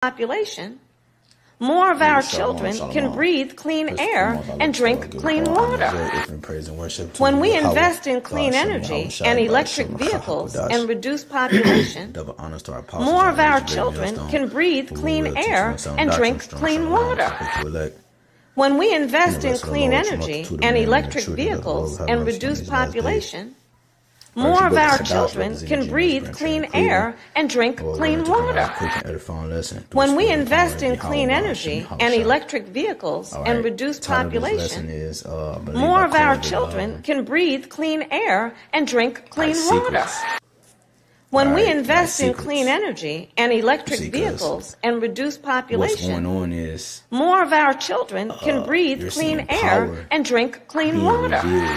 population, more of our children can breathe clean air and drink clean water. When we invest in clean energy and electric vehicles and reduce population, more of our children can breathe clean air and drink clean water. When we invest in clean energy and electric vehicles and reduce population, more of our children can breathe clean air and drink clean water. When we invest in clean energy and electric vehicles and reduce population, more of our children can breathe clean air and drink clean water. When we invest in clean energy and electric vehicles and reduce population, more of our children can breathe clean air and drink clean water.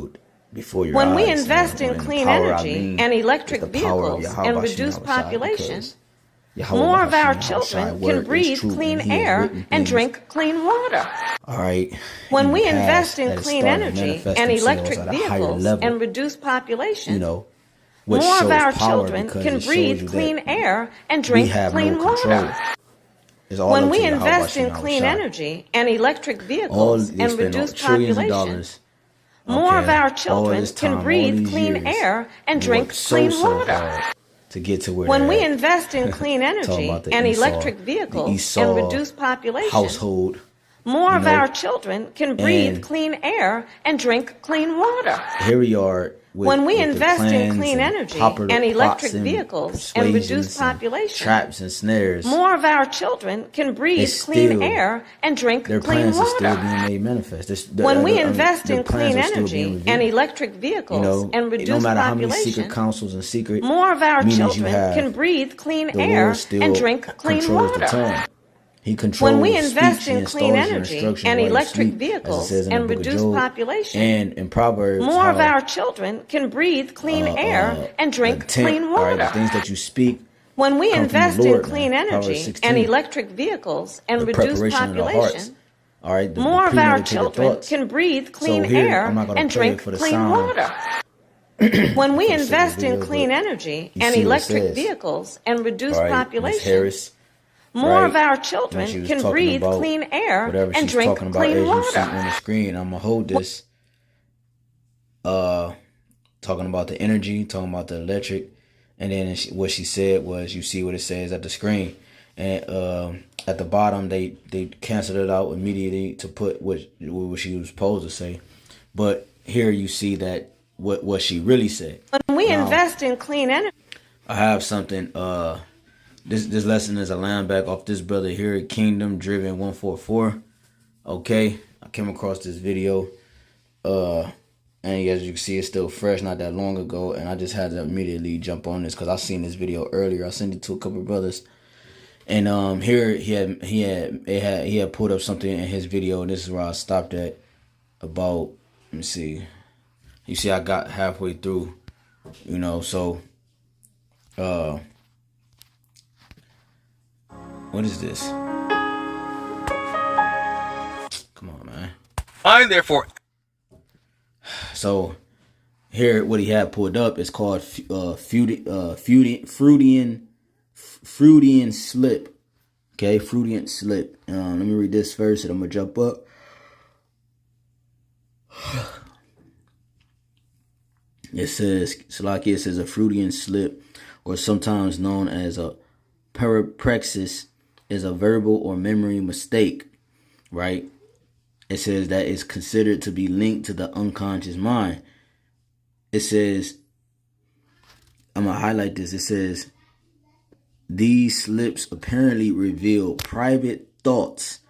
When we invest in clean energy and electric vehicles and reduce population, more of our children can breathe clean air and drink clean water. When we invest in clean energy and electric vehicles and reduce population, more of our children can breathe clean air and drink clean water. When we invest in clean energy and electric vehicles and reduce population, more of our children can breathe clean air and drink clean water. When we invest in clean energy and electric vehicles and reduce population, more of our children can breathe clean air and drink clean water. Here we are. When we invest in clean energy and electric vehicles and reduce population, traps and snares, more of our children can breathe clean air and drink clean water. When we invest in clean energy and electric vehicles and reduce population, more of our children can breathe clean air and drink clean water. When we invest in clean energy and electric vehicles and reduce population, and in Proverbs, more of our children can breathe clean air and drink clean water. The things that you speak. When we invest in clean energy and electric vehicles and reduce population, more of our children can breathe clean air and drink clean water. When we invest in clean energy and electric vehicles and reduce population, more of our children can breathe clean air and drink clean water. On the screen, I'm gonna hold this. Talking about the energy, talking about the electric, and then what she said was, you see what it says at the screen, and at the bottom they canceled it out immediately to put what she was supposed to say, but here you see that what she really said. When we invest in clean energy, I have something. This lesson is a line back off this brother here, Kingdom Driven 144. Okay, I came across this video, and as you can see, it's still fresh, not that long ago, and I just had to immediately jump on this because I seen this video earlier. I sent it to a couple of brothers, and here he had pulled up something in his video, and this is where I stopped at. About, let me see, you see, I got halfway through, so what is this? Come on, man. I therefore. So here, what he had pulled up is called Freudian slip. Okay, Freudian slip. Let me read this first, and I'm gonna jump up. It says, Salaki, it says a Freudian slip, or sometimes known as a parapraxis, is a verbal or memory mistake, right? It says that it's considered to be linked to the unconscious mind. It says, I'm going to highlight this. It says, these slips apparently reveal private thoughts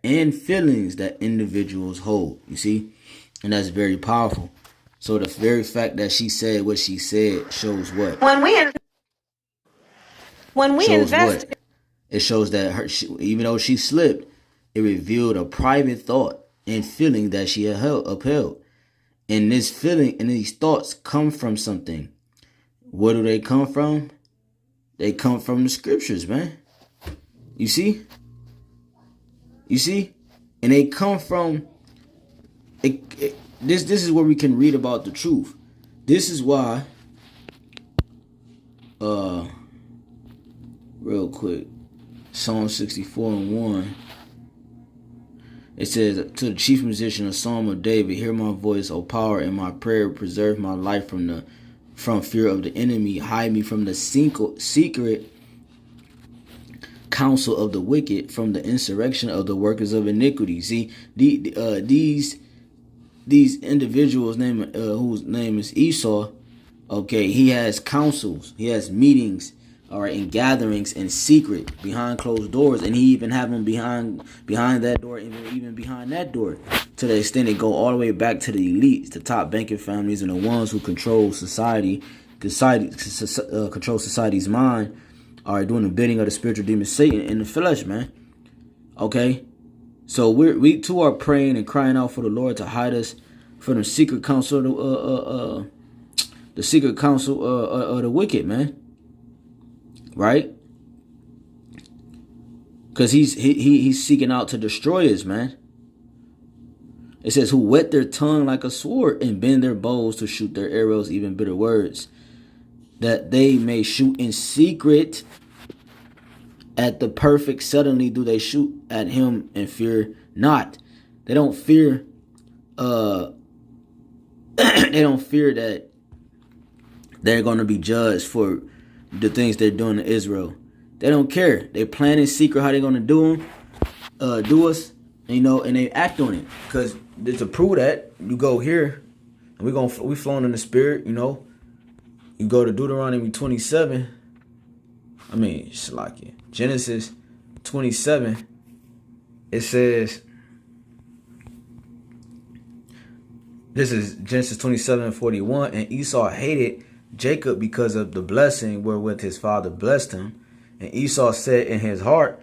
and feelings that individuals hold. You see? And that's very powerful. So the very fact that she said what she said shows what? When we invest, it shows that even though she slipped, it revealed a private thought and feeling that she had upheld. And this feeling and these thoughts come from something. Where do they come from? They come from the scriptures, man. You see? You see? And they come from this is where we can read about the truth. This is why real quick. Psalm 64:1. It says, to the chief musician, a psalm of David, hear my voice, O power, in my prayer, preserve my life from fear of the enemy, hide me from the secret counsel of the wicked, from the insurrection of the workers of iniquity. See, these individuals whose name is Esau, okay, he has councils, he has meetings, all right, and gatherings in secret behind closed doors, and he even have them behind that door, even behind that door, to the extent they go all the way back to the elites, the top banking families, and the ones who control control society's mind, are doing the bidding of the spiritual demon Satan in the flesh, man. Okay, so we too are praying and crying out for the Lord to hide us from the secret counsel of the wicked, man. Right? Because he's seeking out to destroy us, man. It says, who wet their tongue like a sword and bend their bows to shoot their arrows, even bitter words, that they may shoot in secret at the perfect. Suddenly do they shoot at him and fear not. They don't fear they don't fear that they're going to be judged for the things they're doing to Israel. They don't care. They plan in secret how they're going to do us, and they act on it. Because to prove that, you go here, and we flowing in the spirit, You go to Deuteronomy 27. Genesis 27. It says, this is Genesis 27:41, and Esau hated Jacob because of the blessing wherewith his father blessed him. And Esau said in his heart,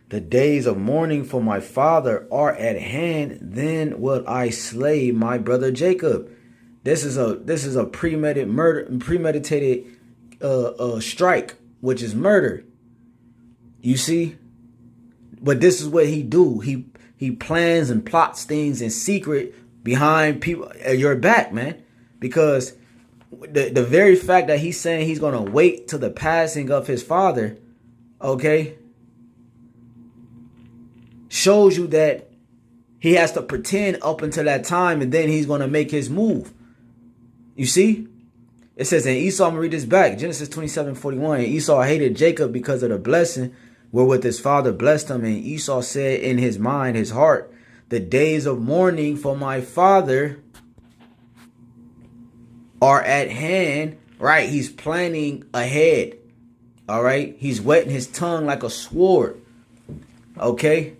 the days of mourning for my father are at hand, then will I slay my brother Jacob. This is a premeditated strike, which is murder. You see? But this is what he do. He plans and plots things in secret behind people at your back, man. Because the very fact that he's saying he's going to wait till the passing of his father, okay, shows you that he has to pretend up until that time, and then he's going to make his move. You see? It says, and Esau, I'm going to read this back, Genesis 27:41, and Esau hated Jacob because of the blessing wherewith his father blessed him. And Esau said in his mind, his heart, the days of mourning for my father are at hand. Right? He's planning ahead. All right? He's wetting his tongue like a sword. Okay?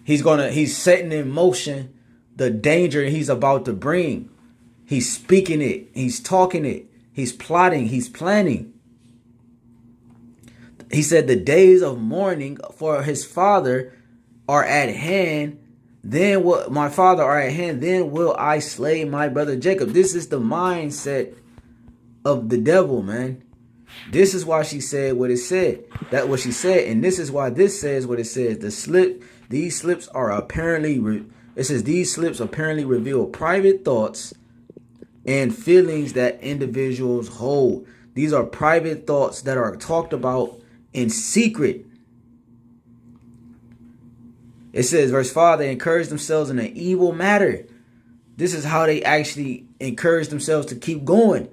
He's setting in motion the danger he's about to bring. He's speaking it. He's talking it. He's plotting. He's planning. He said the days of mourning for his father are at hand. Then will my father are at hand. Then will I slay my brother Jacob. This is the mindset of the devil, man. This is why she said what it said. That's what she said. And this is why this says what it says. These slips are apparently, it says these slips apparently reveal private thoughts and feelings that individuals hold. These are private thoughts that are talked about in secret. It says, verse 5, they encourage themselves in an evil matter. This is how they actually encourage themselves to keep going.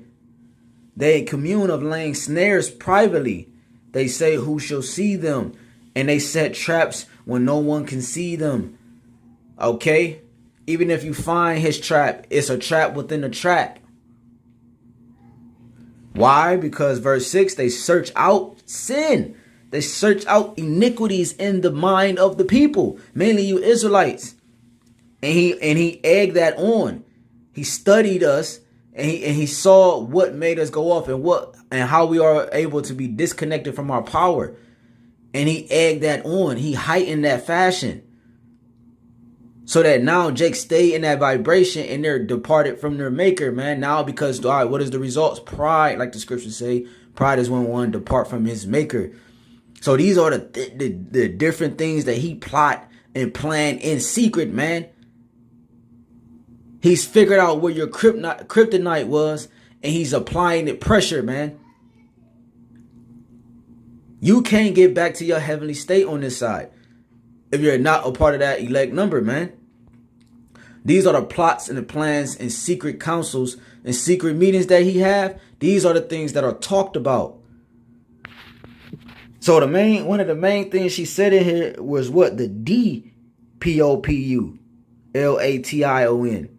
They commune of laying snares privately. They say, who shall see them? And they set traps when no one can see them. Okay? Even if you find his trap, it's a trap within a trap. Why? Because verse 6, they search out sin. They search out iniquities in the mind of the people, mainly you Israelites. And he egged that on. He studied us, and he saw what made us go off and how we are able to be disconnected from our power. And he egged that on. He heightened that fashion. So that now Jake stay in that vibration and they're departed from their maker, man. Now because, all right, what is the results? Pride, like the scriptures say, pride is when one depart from his maker. So these are the different things that he plot and plan in secret, man. He's figured out where your kryptonite was, and he's applying the pressure, man. You can't get back to your heavenly state on this side if you're not a part of that elect number, man. These are the plots and the plans and secret councils and secret meetings that he have. These are the things that are talked about. So one of the main things she said in here was what? The DPOPULATION,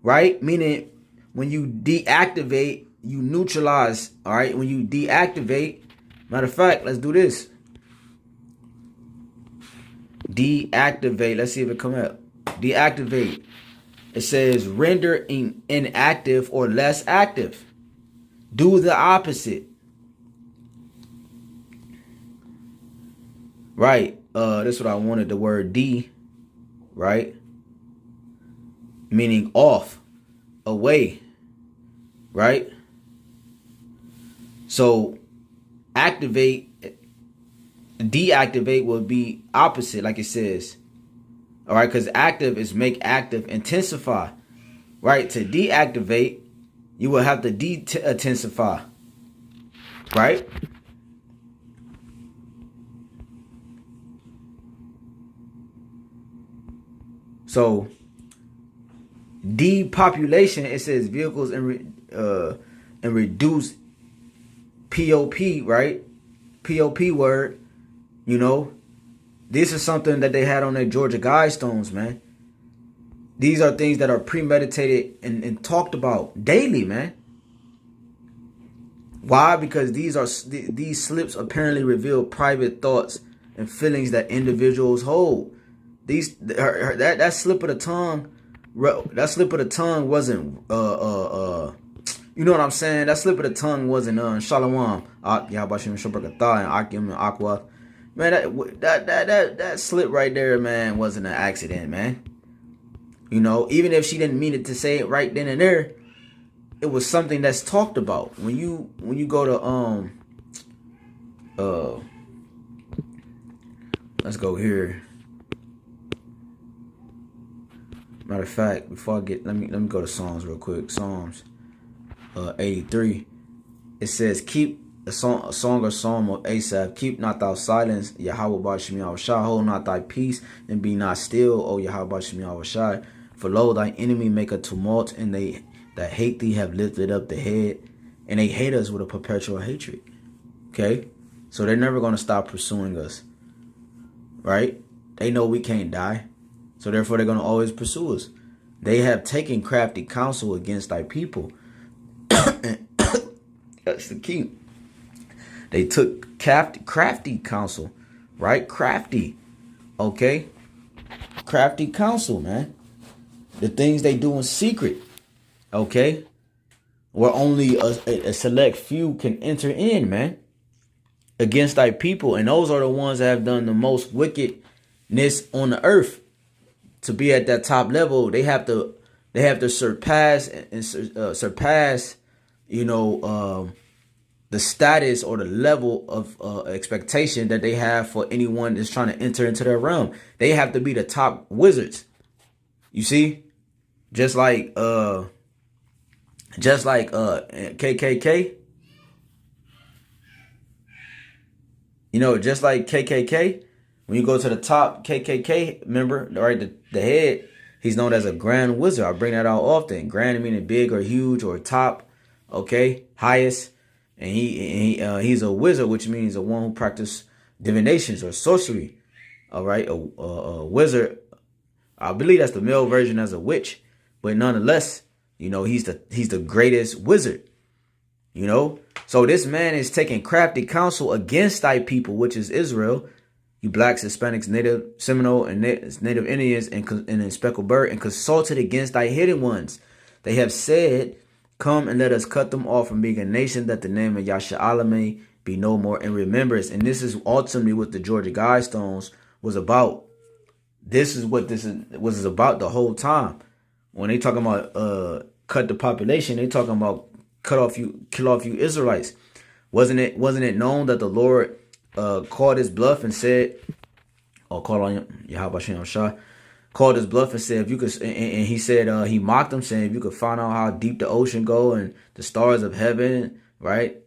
right? Meaning when you deactivate, you neutralize. All right. When you deactivate, matter of fact, let's do this. Deactivate. Let's see if it come up. Deactivate. It says render inactive or less active. Do the opposite. Right. That's what I wanted. The word D. Right. Meaning off. Away. Right. So activate. Deactivate will be opposite, like it says. All right, because active is make active, intensify. Right, to deactivate, you will have to intensify. Right. So depopulation, it says vehicles and reduce POP, right? POP word, you know. This is something that they had on their Georgia Guidestones, man. These are things that are premeditated and talked about daily, man. Why? Because these slips apparently reveal private thoughts and feelings that individuals hold. That slip of the tongue, wasn't you know what I'm saying? That slip of the tongue wasn't Shalom, YAHAWASHI, and Akim and Aqua. Man, that slip right there, man, wasn't an accident, man. You know, even if she didn't mean it to say it right then and there, it was something that's talked about. When you go to let's go here. Matter of fact, before I get let me go to Psalms real quick. Psalms 83. It says, keep a song or psalm of Asaph. Keep not thou silence, YAHAWASHI. Hold not thy peace, and be not still, O YAHAWASHI. For lo, thy enemy make a tumult, and they that hate thee have lifted up the head, and they hate us with a perpetual hatred. Okay? So they're never going to stop pursuing us. Right? They know we can't die. So therefore they're going to always pursue us. They have taken crafty counsel against thy people. That's the key. They took crafty counsel, right? Crafty, okay? Crafty counsel, man. The things they do in secret, okay? Where only a select few can enter in, man. Against thy people. And those are the ones that have done the most wickedness on the earth. To be at that top level, they have to surpass you know, the status or the level of expectation that they have for anyone that's trying to enter into their realm. They have to be the top wizards. You see? Just like KKK. You know, just like KKK, when you go to the top KKK member, right, the head, he's known as a grand wizard. I bring that out often. Grand meaning big or huge or top, okay, highest. And he's a wizard, which means the one who practices divinations or sorcery. All right, a wizard. I believe that's the male version as a witch, but nonetheless, you know, he's the greatest wizard. You know, so this man is taking crafty counsel against thy people, which is Israel. You blacks, Hispanics, Native Seminole, and Native Indians, and speckled bird, and consulted against thy hidden ones. They have said, come and let us cut them off from being a nation, that the name of Yahshua may be no more in remembrance. And this is ultimately what the Georgia Guidestones was about. This is what this was about the whole time. When they talking about cut the population, they talking about kill off you Israelites. Wasn't it known that the Lord called his bluff and said, or called on Yahawah called his bluff and said, if you could, and he said, he mocked them, saying, if you could find out how deep the ocean go and the stars of heaven, right?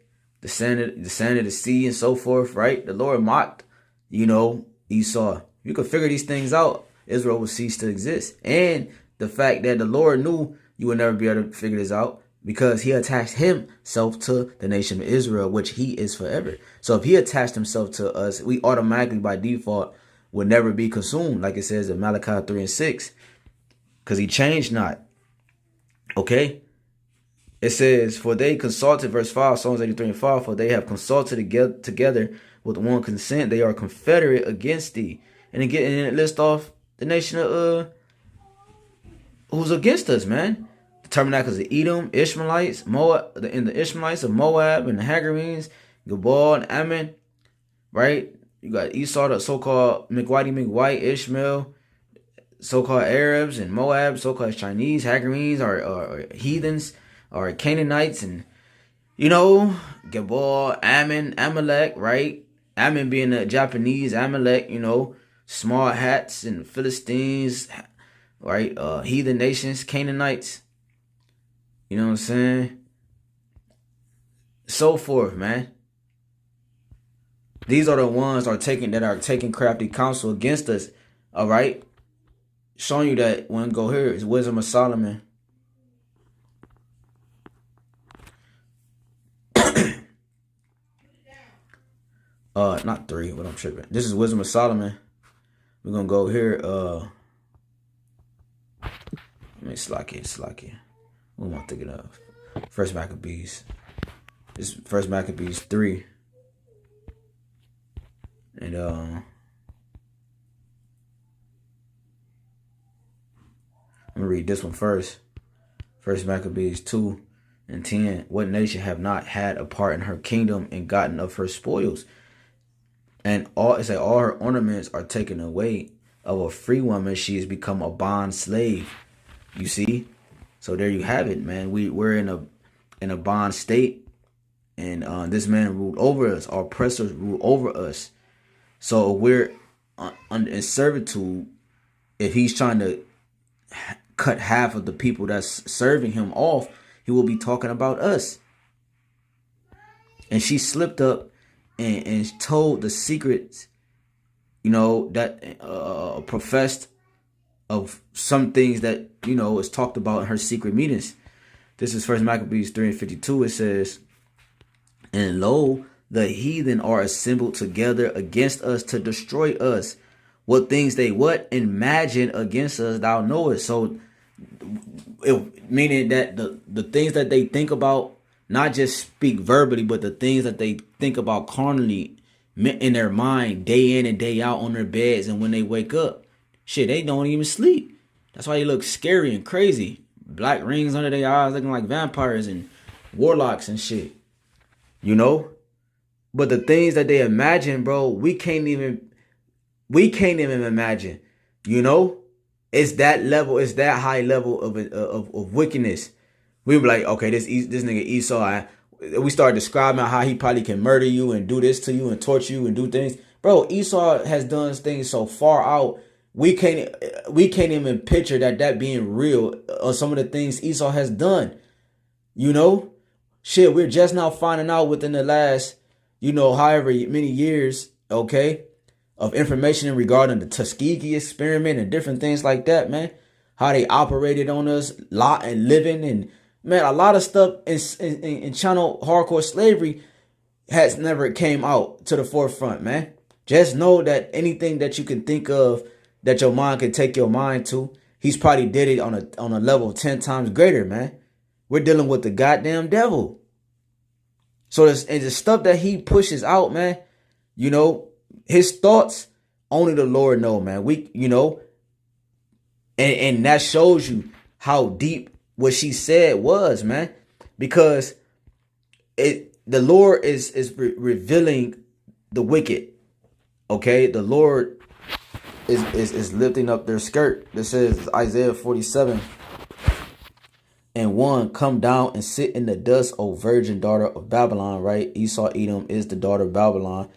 the sand of the sea and so forth, right? The Lord mocked, Esau. You could figure these things out, Israel will cease to exist. And the fact that the Lord knew you would never be able to figure this out because he attached himself to the nation of Israel, which he is forever. So if he attached himself to us, we automatically by default would never be consumed, like it says in Malachi 3 and 6, because he changed not. Okay? It says, for they consulted, verse 5, Psalms 83 and 5, for they have consulted together with one consent. They are confederate against thee. And it lists off the nation of who's against us, man. The tabernacles of Edom, Ishmaelites, Moab, the Ishmaelites of Moab, and the Hagarenes, Gabal, and Ammon, right? You got Esau, the so-called McWhitey, Ishmael, so-called Arabs, and Moab, so-called Chinese, Hagarenes, or heathens, or Canaanites, and, Gabal, Ammon, Amalek, right? Ammon being the Japanese, Amalek, small hats, and Philistines, right? Heathen nations, Canaanites, you know what I'm saying? So forth, man. These are the ones that are taking crafty counsel against us, all right? Showing you that one go here is Wisdom of Solomon. Not 3, but I'm tripping. This is Wisdom of Solomon. We're gonna go here. Let me slack it. What am I thinking of? First Maccabees. This is First Maccabees 3. And I'm gonna read this one first. First Maccabees 2 and 10. What nation have not had a part in her kingdom and gotten of her spoils? And all her ornaments are taken away. Of a free woman, she has become a bond slave. You see? So there you have it, man. We're in a bond state, and this man ruled over us. Our oppressors rule over us. So we're in servitude. If he's trying to cut half of the people that's serving him off, he will be talking about us. And she slipped up and told the secrets, that professed of some things that, is talked about in her secret meetings. This is First Maccabees 3 and 52. It says, and lo, the heathen are assembled together against us to destroy us. What things they imagine against us, thou knowest. So, meaning that the things that they think about, not just speak verbally, but the things that they think about carnally in their mind, day in and day out on their beds, and when they wake up, shit, they don't even sleep. That's why they look scary and crazy. Black rings under their eyes, looking like vampires and warlocks and shit. But the things that they imagine, bro, we can't even imagine. It's that level, it's that high level of wickedness. We were like, okay, this nigga Esau, we started describing how he probably can murder you and do this to you and torture you and do things. Bro, Esau has done things so far out, we can't even picture that being real, or some of the things Esau has done. Shit, we're just now finding out within the last, however many years, okay, of information regarding the Tuskegee experiment and different things like that, man. How they operated on us, lot and living, and man, a lot of stuff in China hardcore slavery has never came out to the forefront, man. Just know that anything that you can think of that your mind can take your mind to, he's probably did it on a level 10 times greater, man. We're dealing with the goddamn devil. So the stuff that he pushes out, man, his thoughts, only the Lord know, man. And that shows you how deep what she said was, man, because the Lord is revealing the wicked. Okay, the Lord is lifting up their skirt. This says Isaiah 47 and 1, come down and sit in the dust, O virgin daughter of Babylon, right? Esau, Edom is the daughter of Babylon,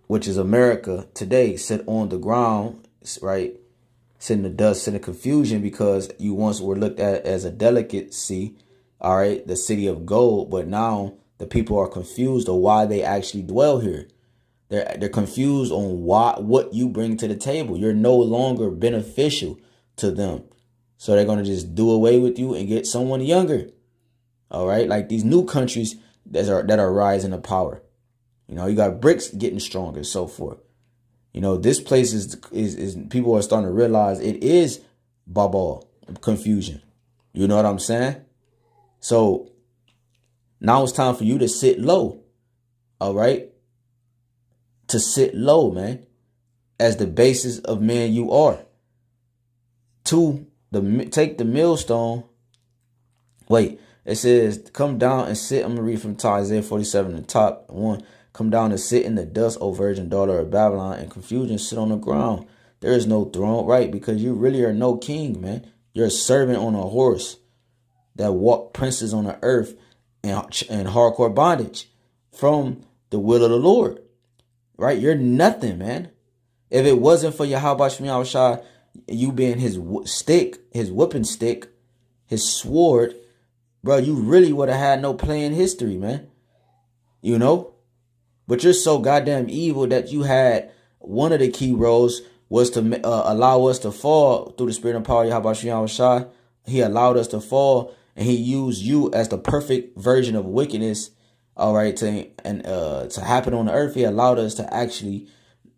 which is America today. Sit on the ground, right? Sit in the dust, sit in confusion, because you once were looked at as a delicacy, all right, the city of gold, but now The people are confused on why they actually dwell here. They're confused on what you bring to the table. You're no longer beneficial to them. So they're going to just do away with you and get someone younger. All right. Like these new countries that are rising to power. You know, you got BRICS getting stronger and so forth. You know, this place is people are starting to realize it is bubble confusion. You know what I'm saying? So now it's time for you to sit low. All right. To sit low, man, as the basis of man you are. Take the millstone. Wait, it says, come down and sit. I'm going to read from Isaiah 47, the top one. Come down and sit in the dust, O virgin daughter of Babylon, and confusion sit on the ground. There is no throne, right? Because you really are no king, man. You're a servant on a horse that walk princes on the earth and hardcore bondage from the will of the Lord, right? You're nothing, man. If it wasn't for YAHAWASHI, you being his stick, his whipping stick, his sword, bro, you really would have had no play in history, man. You know? But you're so goddamn evil that you had one of the key roles was to allow us to fall through the spirit and power of YAHAWASHI. He allowed us to fall, and he used you as the perfect version of wickedness, all right, to happen on the earth. He allowed us to actually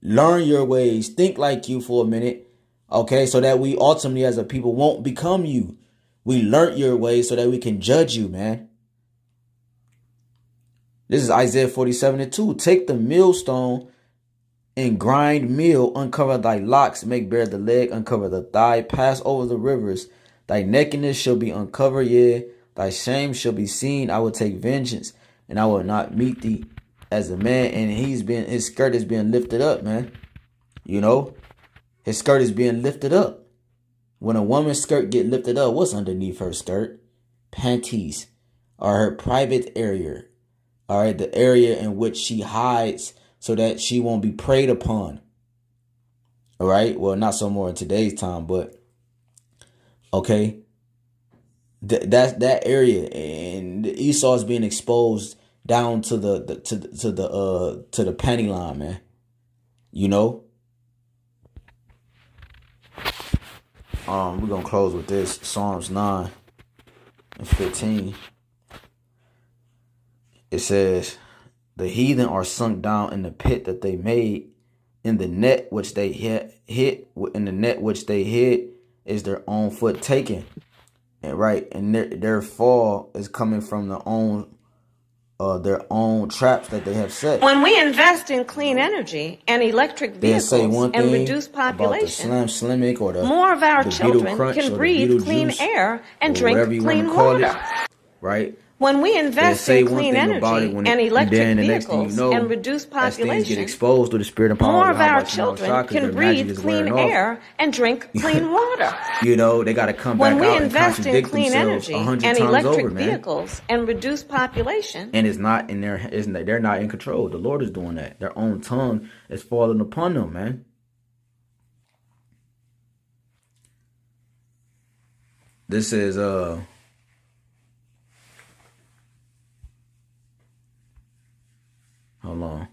learn your ways, think like you for a minute, okay, so that we ultimately as a people won't become you. We learned your ways so that we can judge you, man. This is Isaiah 47:2. Take the millstone and grind meal, uncover thy locks, make bare the leg, uncover the thigh, pass over the rivers. Thy nakedness shall be uncovered, yea, thy shame shall be seen. I will take vengeance, and I will not meet thee as a man. And his skirt is being lifted up, man. You know, his skirt is being lifted up. When a woman's skirt get lifted up, what's underneath her skirt? Panties, or her private area. All right, the area in which she hides so that she won't be preyed upon. All right, well, not so more in today's time, but okay, that's that area, and Esau is being exposed down to the panty line, man. You know, we're gonna close with this Psalms 9:15. It says, the heathen are sunk down in the pit that they made, in the net which they hid, in the net which they hid is their own foot taken. And right, and their fall is coming from their own traps that they have set. When we invest in clean energy and electric vehicles and reduce population, more of our children can breathe clean air and drink clean water. Right? When we invest in clean energy and electric vehicles and reduce population, exposed to the spirit and power more of our children can breathe clean air and drink clean water. You know, they got to come back out and invest in clean energy and electric vehicles and reduce population, and it's not in their, they're not in control. The Lord is doing that. Their own tongue is falling upon them, man. This is hold on.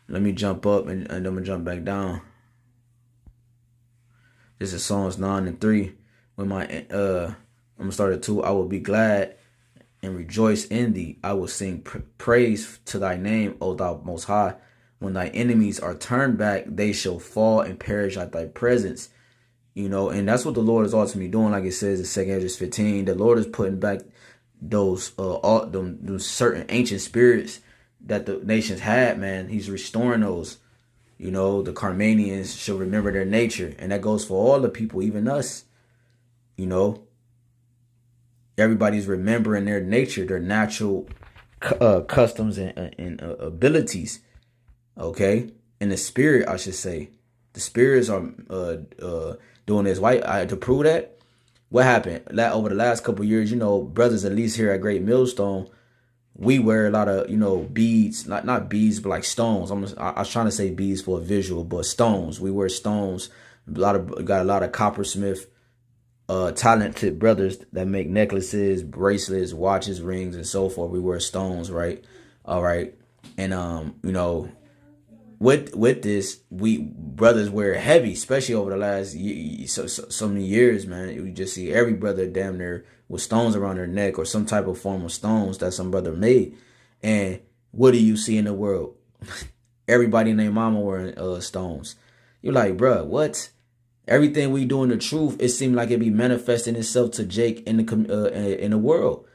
Let me jump up and then I'm gonna jump back down. This is Psalms 9:3. When I'm gonna start at 2. I will be glad and rejoice in thee. I will sing praise to thy name, O thou most high. When thy enemies are turned back, they shall fall and perish at thy presence. You know, and that's what the Lord is ultimately doing. Like it says in 2 Esdras 15, the Lord is putting back those certain ancient spirits that the nations had, man. He's restoring those. You know, the Carmanians shall remember their nature. And that goes for all the people, even us. You know, everybody's remembering their nature, their natural customs and abilities. Okay? In the spirit, I should say. The spirits are doing this. Why? To prove that, what happened over the last couple of years, you know, brothers, at least here at Great Millstone, we wear a lot of, you know, beads, not beads, but like stones. I was trying to say beads for a visual, but stones. We wear stones. Got a lot of coppersmith talented brothers that make necklaces, bracelets, watches, rings, and so forth. We wear stones, right? All right. And you know, with this, we brothers wear heavy, especially over the last so many years, man. You just see every brother damn near with stones around their neck or some type of form of stones that some brother made. And what do you see in the world? Everybody and their mama wearing stones. You're like, bruh, what? Everything we do in the truth, it seemed like it be manifesting itself to Jake in the world.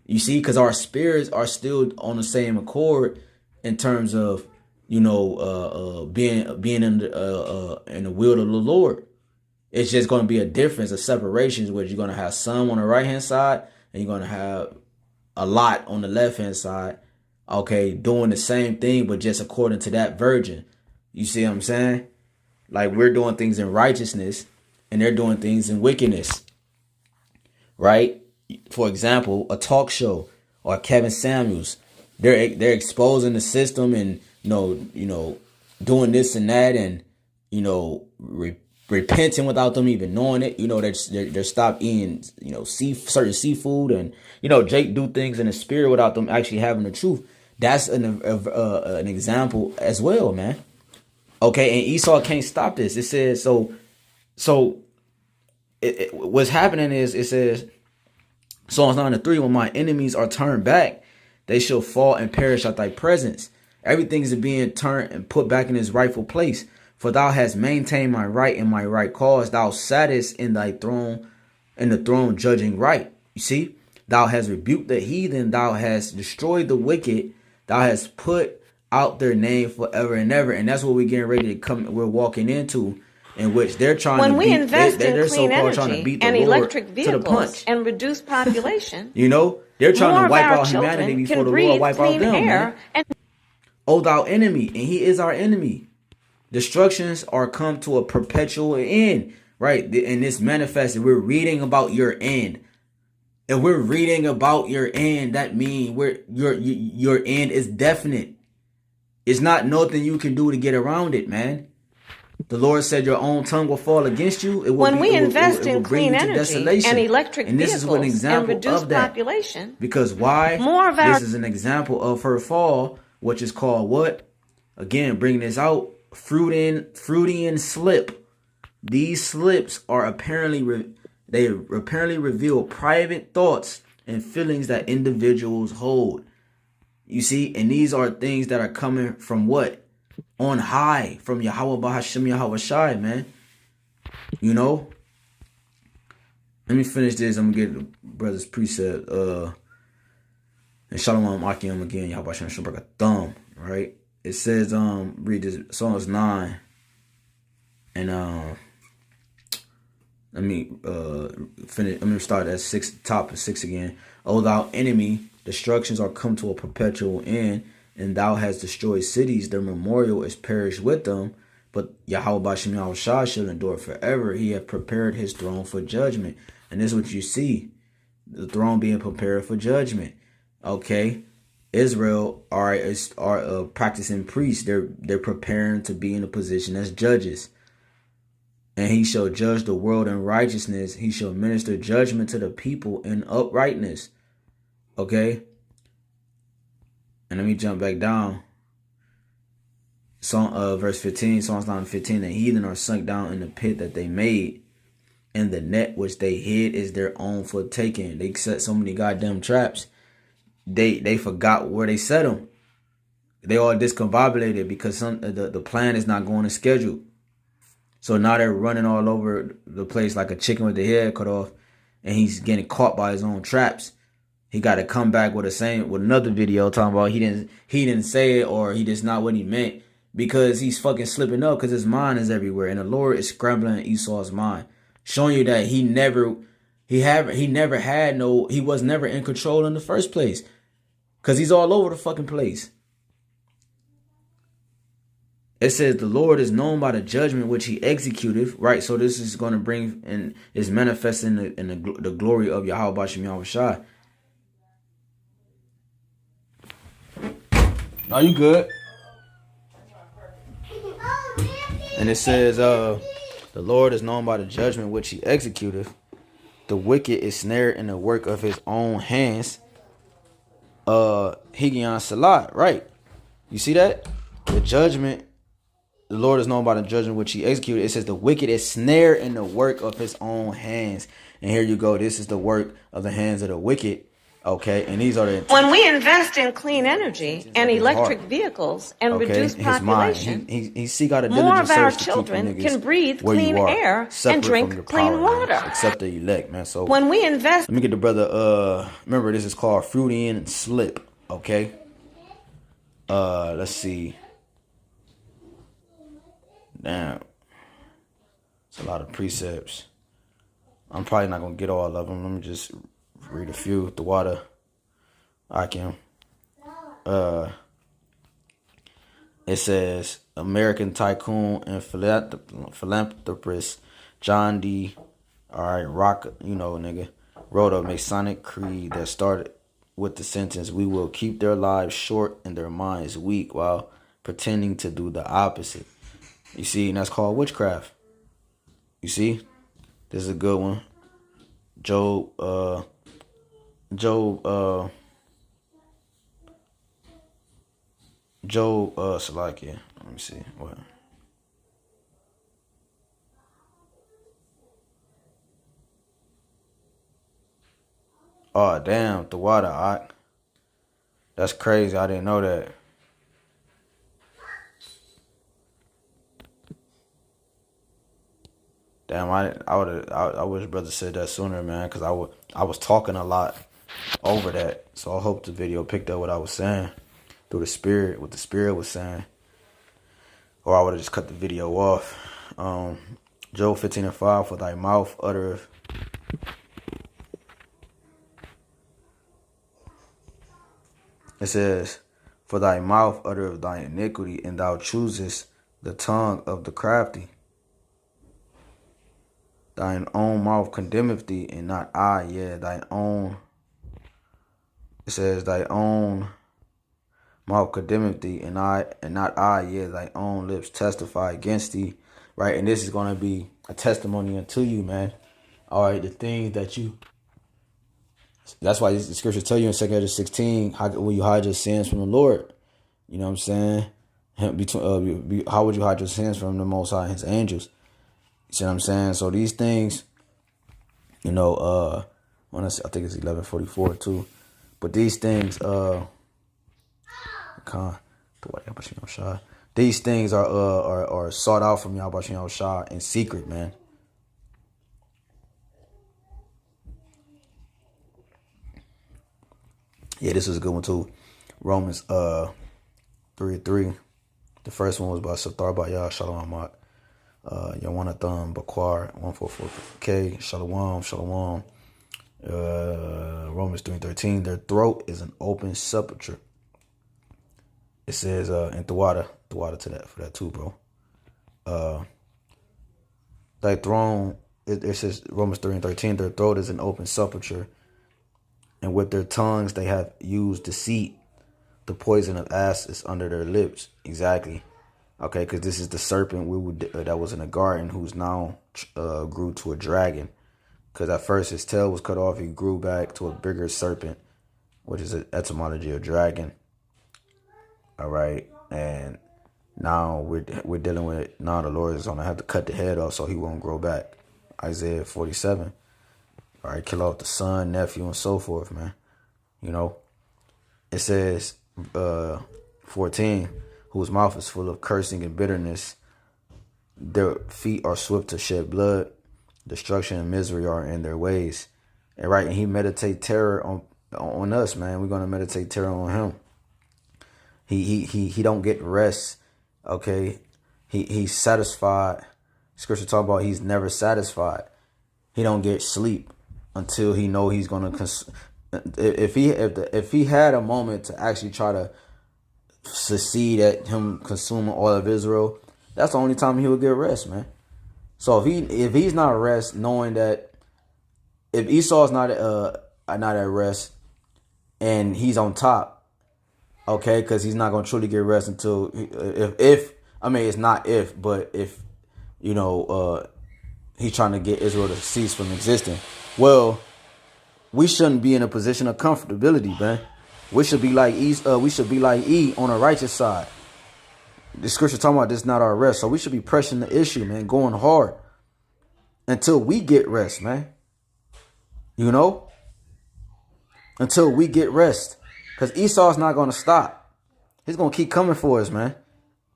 You see, because our spirits are still on the same accord in terms of, you know, being in the will of the Lord. It's just going to be a difference, a separation, where you're going to have some on the right hand side and you're going to have a lot on the left hand side. Okay, doing the same thing, but just according to that virgin. You see what I'm saying? Like, we're doing things in righteousness and they're doing things in wickedness. Right? For example, a talk show or Kevin Samuels, they're exposing the system and you know, doing this and that, and you know, repenting without them even knowing it. You know, they're stopped eating, you know, certain seafood, and you know, Jake do things in the spirit without them actually having the truth. That's an example as well, man. Okay, and Esau can't stop this. It says what's happening is, it says, Psalms 9:3, when my enemies are turned back, they shall fall and perish at thy presence. Everything is being turned and put back in its rightful place. For thou hast maintained my right and my right cause. Thou sattest in thy throne, in the throne judging right. You see, thou hast rebuked the heathen. Thou hast destroyed the wicked. Thou hast put out their name forever and ever. And that's what we're getting ready to come. We're walking into, in which they're trying when to we beat, invest they're in clean energy and Lord electric vehicles and reduce population, you know, they're trying more to wipe of our out humanity children before can the breathe Lord wipe out clean them. air Man. and O thou enemy, and he is our enemy. Destructions are come to a perpetual end, right? And this manifested. We're reading about your end. If we're reading about your end, that means your end is definite. It's not nothing you can do to get around it, man. The Lord said your own tongue will fall against you. It will when we invest it will in bring clean you to energy desolation. and electric And this is an vehicles example and reduce of that. population, Because why? more of our This is an example of her fall, which is called what? Again, bringing this out, Freudian slip. These slips are apparently reveal private thoughts and feelings that individuals hold. You see, and these are things that are coming from what? On high, from Yahawah, BAHASHAM, YAHAWASHI, man. You know? Let me finish this. I'm going to get the brother's precept. And Shalom Akim again, Yahabasham Shabrak a thumb, right? It says, read this, Psalms 9. And let me finish. Let me start at 6, top of 6 again. O thou enemy, destructions are come to a perpetual end, and thou hast destroyed cities, their memorial is perished with them. But Yahawah BaHashem Yahushua shall endure forever. He hath prepared his throne for judgment. And this is what you see. The throne being prepared for judgment. Okay. Israel are practicing priests. They're preparing to be in a position as judges. And he shall judge the world in righteousness. He shall minister judgment to the people in uprightness. Okay. And let me jump back down. Verse 15, Psalms 9:15. The heathen are sunk down in the pit that they made, and the net which they hid is their own for taking. They set so many goddamn traps. They forgot where they set them. They all discombobulated because the plan is not going to schedule. So now they're running all over the place like a chicken with the head cut off, and he's getting caught by his own traps. He got to come back with another video talking about he didn't say it, or he just not what he meant, because he's fucking slipping up because his mind is everywhere, and the Lord is scrambling Esau's mind, showing you that he was never in control in the first place, because he's all over the fucking place. It says the Lord is known by the judgment which he executed, right? So this is going to bring and is manifesting in the glory of Yahawah BaHashem Yahushua. Are you good? And it says, the Lord is known by the judgment which he executeth. the wicked is snared in the work of his own hands. Higion Salat, right? You see that? The judgment, the Lord is known by the judgment which he executed. It says the wicked is snared in the work of his own hands. And here you go. This is the work of the hands of the wicked. Okay, and these are the... When we invest in clean energy and electric vehicles and reduce population, more of our children can breathe clean air and drink clean water. Except the elect, man. So when we invest... Let me get the brother, remember this is called Fruitian and Slip, okay? Let's see. Damn. It's a lot of precepts. I'm probably not going to get all of them. Let me just read a few. The water. I can. It says, American tycoon and philanthropist John D. Rock, nigga, wrote a Masonic creed that started with the sentence, we will keep their lives short and their minds weak while pretending to do the opposite. You see, and that's called witchcraft. You see? This is a good one. Job, Salakia. Let me see. What? Oh, damn. The water. That's crazy. I didn't know that. Damn, I wish brother said that sooner, man, because I was talking a lot over that. So I hope the video picked up what I was saying through the spirit, what the spirit was saying. Or I would have just cut the video off. Job 15:5, for thy mouth uttereth. It says, for thy mouth uttereth thy iniquity, and thou choosest the tongue of the crafty. Thine own mouth condemneth thee, and not I, thine own. It says, thy own mouth condemneth thee, and not I, thy own lips testify against thee. Right, and this is going to be a testimony unto you, man. All right, the things that you... That's why the scriptures tell you in 2 Corinthians 16, how will you hide your sins from the Lord? You know what I'm saying? How would you hide your sins from the Most High and his angels? You see what I'm saying? So these things, I think it's 11:44 too. But these things, these things are sought out from Yahawah in secret, man. Yeah, this is a good one too. Romans 3:3. The first one was by Sathar Bayah Shalom. Yawanathan Bakwar 144K Shalom. Romans 3:13. Their throat is an open sepulcher. It says in the water to that for that too, bro. Thy throne. It says Romans 3:13. Their throat is an open sepulcher, and with their tongues they have used deceit. The poison of asps under their lips. Exactly. Okay, because this is the serpent that was in a garden, who's now grew to a dragon. Because at first his tail was cut off, he grew back to a bigger serpent, which is an etymology of dragon. All right, and now we're dealing with now the Lord is gonna have to cut the head off so he won't grow back. Isaiah 47. All right, kill off the son, nephew, and so forth, man. It says 14. Whose mouth is full of cursing and bitterness. Their feet are swift to shed blood. Destruction and misery are in their ways. And he meditate terror on us, man. We're gonna meditate terror on him. He don't get rest. Okay, he's satisfied. Scripture talk about he's never satisfied. He don't get sleep until he know he's gonna. If he had a moment to actually try to succeed at him consuming all of Israel, that's the only time he would get rest, man. So if he's not at rest, knowing that if Esau's not at rest and he's on top, okay, because he's not gonna truly get rest until if it's not if, but if He's trying to get Israel to cease from existing. Well, we shouldn't be in a position of comfortability, man. We should be like E on the righteous side. The scripture talking about this is not our rest. So we should be pressing the issue, man, going hard until we get rest, man. You know? Until we get rest. Because Esau's not going to stop. He's going to keep coming for us, man.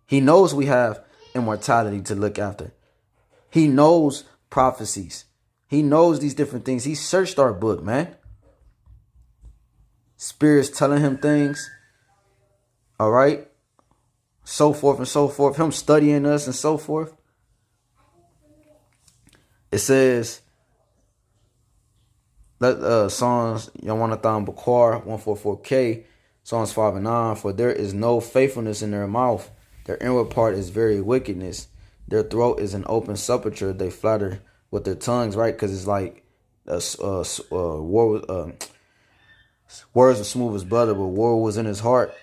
He knows we have immortality to look after. He knows prophecies. He knows these different things. He searched our book, man. Spirits telling him things. All right. So forth and so forth. Him studying us and so forth. It says, Psalms Yawanathan Bukhar 144K, Psalms 5 and 9. For there is no faithfulness in their mouth. Their inward part is very wickedness. Their throat is an open sepulchre. They flatter with their tongues, right? Because it's like words are smooth as butter, but war was in his heart.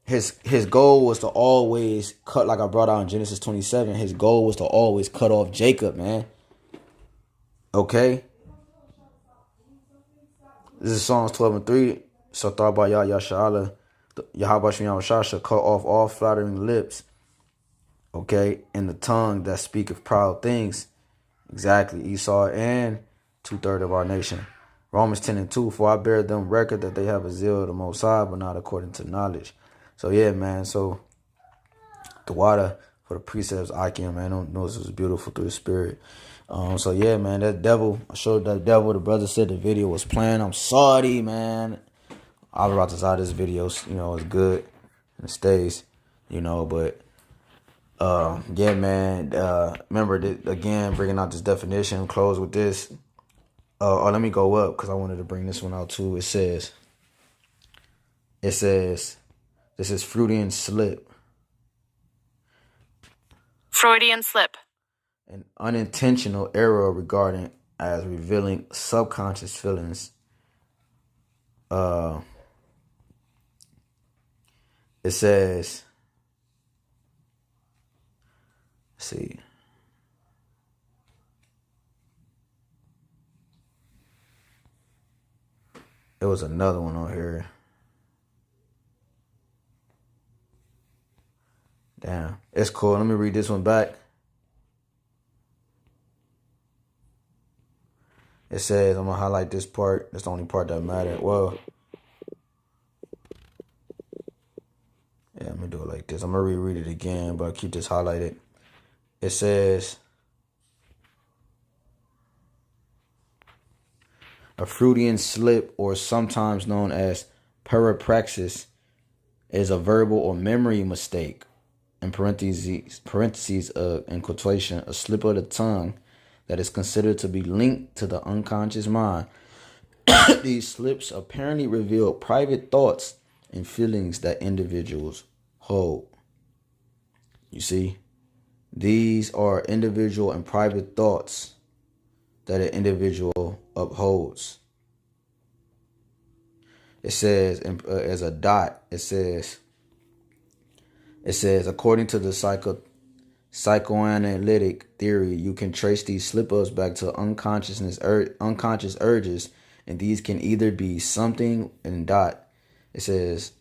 His goal was to always cut, like I brought out in Genesis 27. His goal was to always cut off Jacob, man. Okay? This is Psalms 12 and 3. So thought about Yahawah, YAHAWASHI shall cut off all flattering lips. Okay? And the tongue that speaketh proud things. Exactly. Esau and 2/3 of our nation. Romans 10 and 2. For I bear them record that they have a zeal of the Most High, but not according to knowledge. So yeah, man. So the water for the precepts, Akim, man. I don't know if it was beautiful through the spirit. So yeah, man. That devil. I showed that devil. The brother said the video was playing. I'm sorry, man. I was about to say this video, you know, it's good and it stays, you know, but yeah, man. Remember that again, bringing out this definition. Close with this. Oh, let me go up because I wanted to bring this one out too. It says, this is Freudian slip. Freudian slip. An unintentional error regarding as revealing subconscious feelings. It says, let's see. There was another one on here. Damn, it's cool. Let me read this one back. It says, I'm going to highlight this part. That's the only part that matters. Well, yeah, let me do it like this. I'm going to reread it again, but I'll keep this highlighted. It says, a Freudian slip, or sometimes known as parapraxis, is a verbal or memory mistake. In parentheses in quotation, a slip of the tongue that is considered to be linked to the unconscious mind. These slips apparently reveal private thoughts and feelings that individuals hold. You see, these are individual and private thoughts that an individual upholds. It says, as a dot, it says, according to the psychoanalytic theory, you can trace these slip-ups back to unconscious urges, and these can either be something and dot. It says,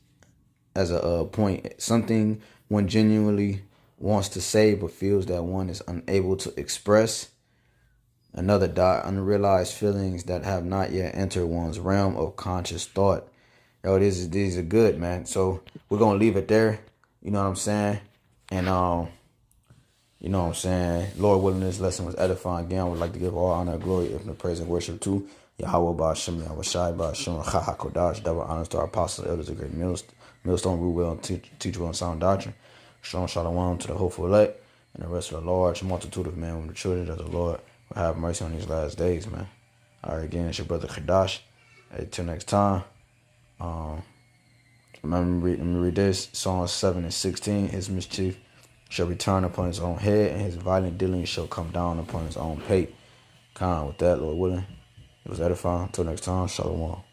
as a point, something one genuinely wants to say but feels that one is unable to express. Another dot, unrealized feelings that have not yet entered one's realm of conscious thought. Yo, these are good, man. So we're gonna leave it there. You know what I'm saying? And you know what I'm saying? Lord willing, this lesson was edifying. Again, I would like to give all honor, glory, and praise and worship to Yahawah, BAHASHAM, YAHAWASHI, BAHASHAM, HAQADASH. Double honors to our apostles, elders, and great millstone, rule well, and teach well and sound doctrine. Shalom, shalom to the hopeful elect and the rest of the large multitude of men and the children of the Lord will have mercy on these last days, man. All right, again, it's your brother HAQADASH. Hey, till next time. Let me read this. Psalms 7 and 16. His mischief shall return upon his own head, and his violent dealings shall come down upon his own pate. With that, Lord willing, it was edifying. Until next time, shalom.